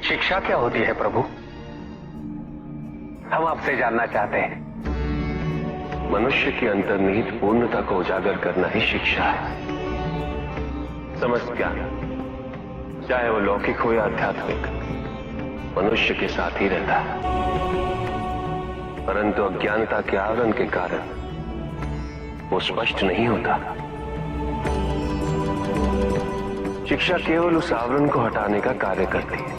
शिक्षा क्या होती है प्रभु? हम आपसे जानना चाहते हैं। मनुष्य की अंतर्निहित पूर्णता को उजागर करना ही शिक्षा है। समस्त ज्ञान, चाहे वो लौकिक हो या आध्यात्मिक, मनुष्य के साथ ही रहता है, परंतु अज्ञानता के आवरण के कारण वो स्पष्ट नहीं होता। शिक्षा केवल उस आवरण को हटाने का कार्य करती है।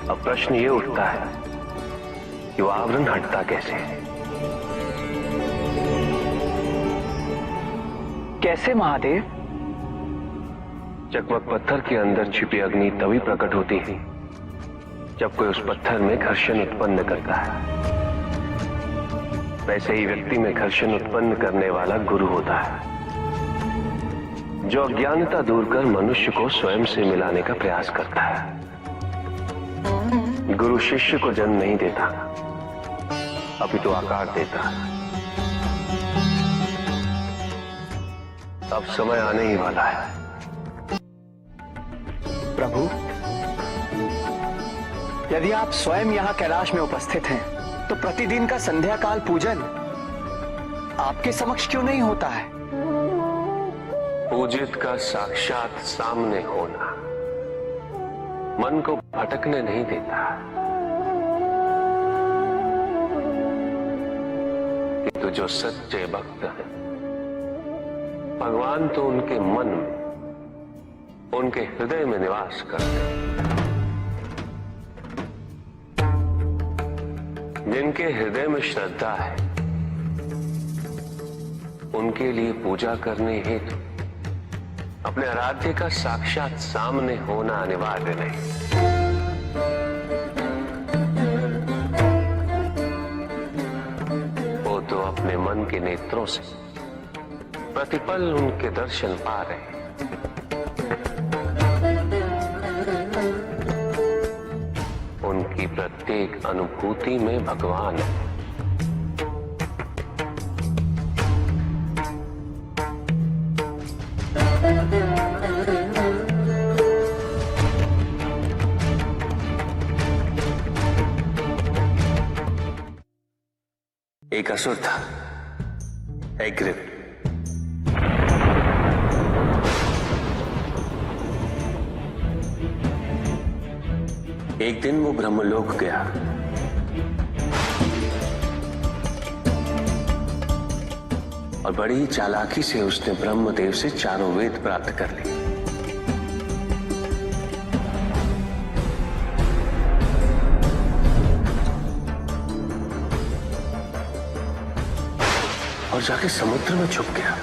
अब प्रश्न ये उठता है कि वो आवरण हटता कैसे है? कैसे महादेव? चकमक पत्थर के अंदर छिपी अग्नि तभी प्रकट होती है जब कोई उस पत्थर में घर्षण उत्पन्न करता है। वैसे ही व्यक्ति में घर्षण उत्पन्न करने वाला गुरु होता है, जो अज्ञानता दूर कर मनुष्य को स्वयं से मिलाने का प्रयास करता है। गुरु शिष्य को जन्म नहीं देता, अपितु आकार देता है। अब समय आने ही वाला है। प्रभु, यदि आप स्वयं यहाँ कैलाश में उपस्थित हैं, तो प्रतिदिन का संध्या काल पूजन आपके समक्ष क्यों नहीं होता है? पूजित का साक्षात सामने होना मन को भटकने नहीं देता, किंतु जो सच्चे भक्त हैं, भगवान तो उनके मन में, उनके हृदय में निवास करते हैं। जिनके हृदय में श्रद्धा है, उनके लिए पूजा करने हेतु अपने आराध्य का साक्षात सामने होना अनिवार्य नहीं। वो तो अपने मन के नेत्रों से प्रतिपल उनके दर्शन पा रहे हैं। उनकी प्रत्येक अनुभूति में भगवान है। एक असुर था, एग्रिव। एक दिन वो ब्रह्मलोक गया। और बड़ी ही चालाकी से उसने ब्रह्मदेव से चारों वेद प्राप्त कर लिए। और जाके समुद्र में छुप गया।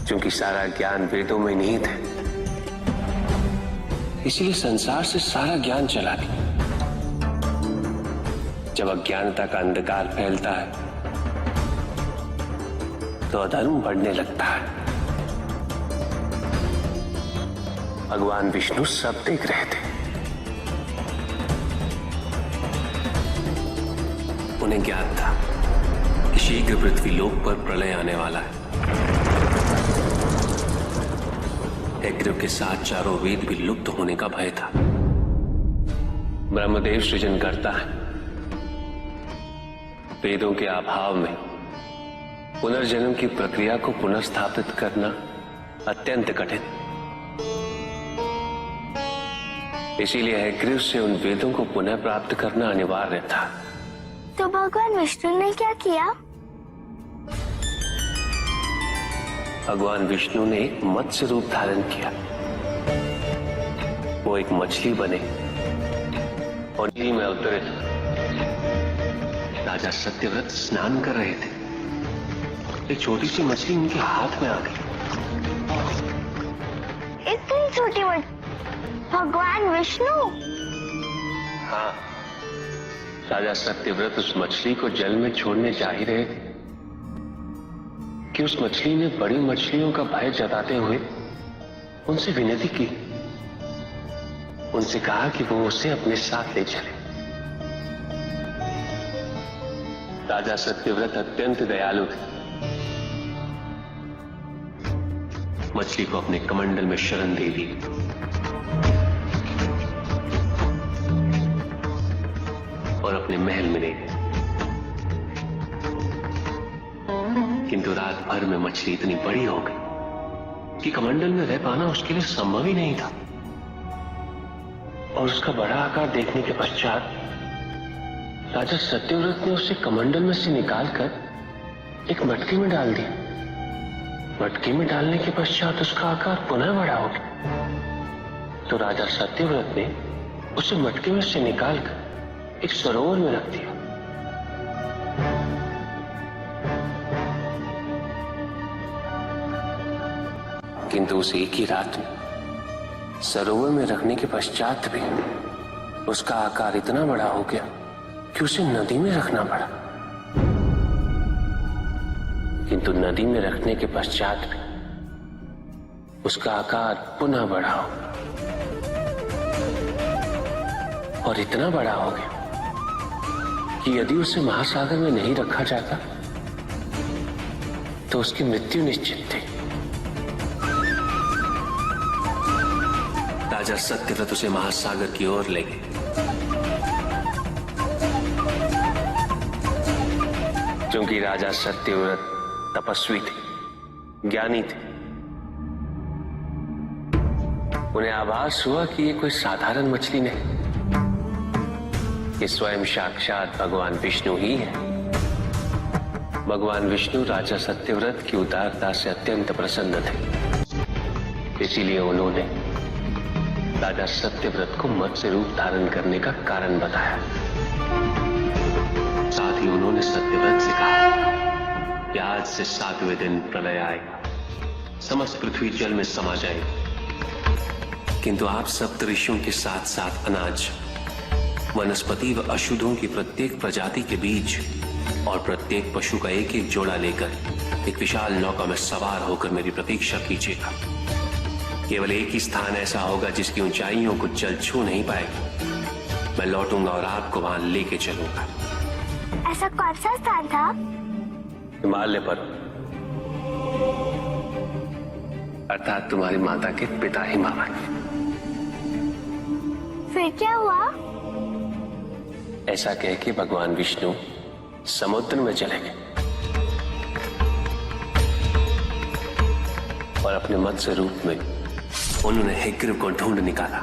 क्योंकि सारा ज्ञान वेदों में निहित है, इसलिए संसार से सारा ज्ञान चला गया। जब अज्ञानता का अंधकार फैलता है तो अधर्म बढ़ने लगता है। भगवान विष्णु सब देख रहे थे। उन्हें ज्ञात था कि शीघ्र पृथ्वीलोक पर प्रलय आने वाला है। एग्रिव के साथ चारों वेद भी लुप्त होने का भय था। ब्रह्मदेव सृजन करता है। वेदों के अभाव में पुनर्जन्म की प्रक्रिया को पुनर्स्थापित करना अत्यंत कठिन। इसीलिए एग्रिव से उन वेदों को पुनः प्राप्त करना अनिवार्य था। तो भगवान विष्णु ने क्या किया? भगवान विष्णु ने एक मत्स्य रूप धारण किया। वो एक मछली बने और नदी में उतरे। राजा सत्यव्रत स्नान कर रहे थे। एक छोटी सी मछली उनके हाथ में आ गई। इतनी छोटी मछली? भगवान विष्णु? हाँ, राजा सत्यव्रत उस मछली को जल में छोड़ने जा ही रहे थे कि उस मछली ने बड़ी मछलियों का भय जताते हुए उनसे विनती की। उनसे कहा कि वो उसे अपने साथ ले चले। राजा सत्यव्रत अत्यंत दयालु थे। मछली को अपने कमंडल में शरण दे दी और अपने महल में ले गए। किंतु रात भर में मछली इतनी बड़ी हो गई कि कमंडल में रह पाना उसके लिए संभव ही नहीं था। और उसका बड़ा आकार देखने के पश्चात राजा सत्यव्रत ने उसे कमंडल में से निकालकर एक मटकी में डाल दिया। मटकी में डालने के पश्चात उसका आकार पुनः बड़ा हो गया। तो राजा सत्यव्रत ने उसे मटकी में से निकालकर एक सरोवर में रख दिया। किंतु उस एक ही रात में सरोवर में रखने के पश्चात भी उसका आकार इतना बड़ा हो गया कि उसे नदी में रखना पड़ा। किंतु नदी में रखने के पश्चात भी उसका आकार पुनः बड़ा हो और इतना बड़ा हो गया कि यदि उसे महासागर में नहीं रखा जाता तो उसकी मृत्यु निश्चित थी। राजा सत्यव्रत उसे महासागर की ओर ले गए। क्योंकि राजा सत्यव्रत तपस्वी थे, ज्ञानी थे, उन्हें आभास हुआ कि ये कोई साधारण मछली नहीं, ये स्वयं साक्षात भगवान विष्णु ही है। भगवान विष्णु राजा सत्यव्रत की उदारता से अत्यंत प्रसन्न थे। इसीलिए उन्होंने राजा सत्यव्रत को मत्स्य रूप धारण करने का कारण बताया। साथ ही उन्होंने सत्यव्रत से कहा कि आज से 7वें दिन प्रलय आएगा, समस्त पृथ्वी जल में समा जाएगी। किंतु आप सप्त ऋषियों के साथ साथ अनाज, वनस्पति व अशुद्धों की प्रत्येक प्रजाति के बीज और प्रत्येक पशु का एक एक जोड़ा लेकर एक विशाल नौका में सवार होकर मेरी प्रतीक्षा कीजिएगा। केवल एक ही स्थान ऐसा होगा जिसकी ऊंचाइयों को जल छू नहीं पाएगा। मैं लौटूंगा और आपको वहां लेके चलूंगा। ऐसा कौन सा स्थान था? हिमालय पर, अर्थात तुम्हारी माता के पिता हिमालय। फिर क्या हुआ? ऐसा कह के भगवान विष्णु समुद्र में चले गए और अपने मत्स्य रूप में उन्होंने हिग्रीव को ढूंढ निकाला।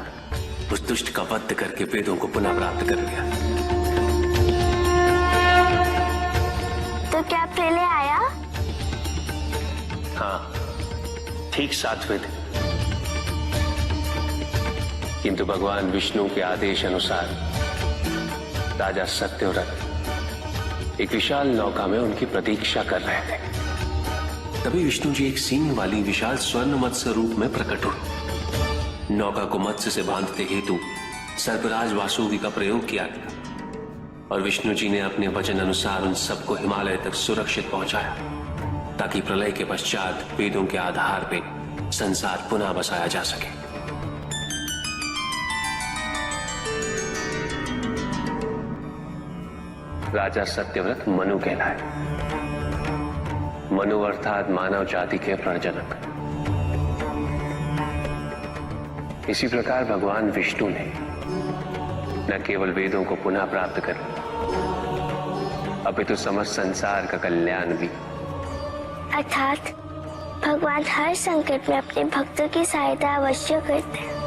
उस दुष्ट का वध करके वेदों को पुनः प्राप्त कर लिया। तो क्या प्रलय आया? हाँ, ठीक 7वें दिन। किंतु भगवान विष्णु के आदेश अनुसार राजा सत्यव्रत एक विशाल नौका में उनकी प्रतीक्षा कर रहे थे। तभी विष्णु जी एक सींग वाली विशाल स्वर्ण मत्स्य रूप में प्रकट हुए। नौका को मत्स्य से बांधते हेतु सर्पराज वासुकी का प्रयोग किया गया और विष्णु जी ने अपने वचन अनुसार उन सबको हिमालय तक सुरक्षित पहुंचाया, ताकि प्रलय के पश्चात वेदों के आधार पर संसार पुनः बसाया जा सके। राजा सत्यव्रत मनु कहलाए। मनु अर्थात मानव जाति के प्रजनक। इसी प्रकार भगवान विष्णु ने न केवल वेदों को पुनः प्राप्त कर अपितु समस्त संसार का कल्याण भी। अर्थात भगवान हर संकट में अपने भक्तों की सहायता अवश्य करते हैं।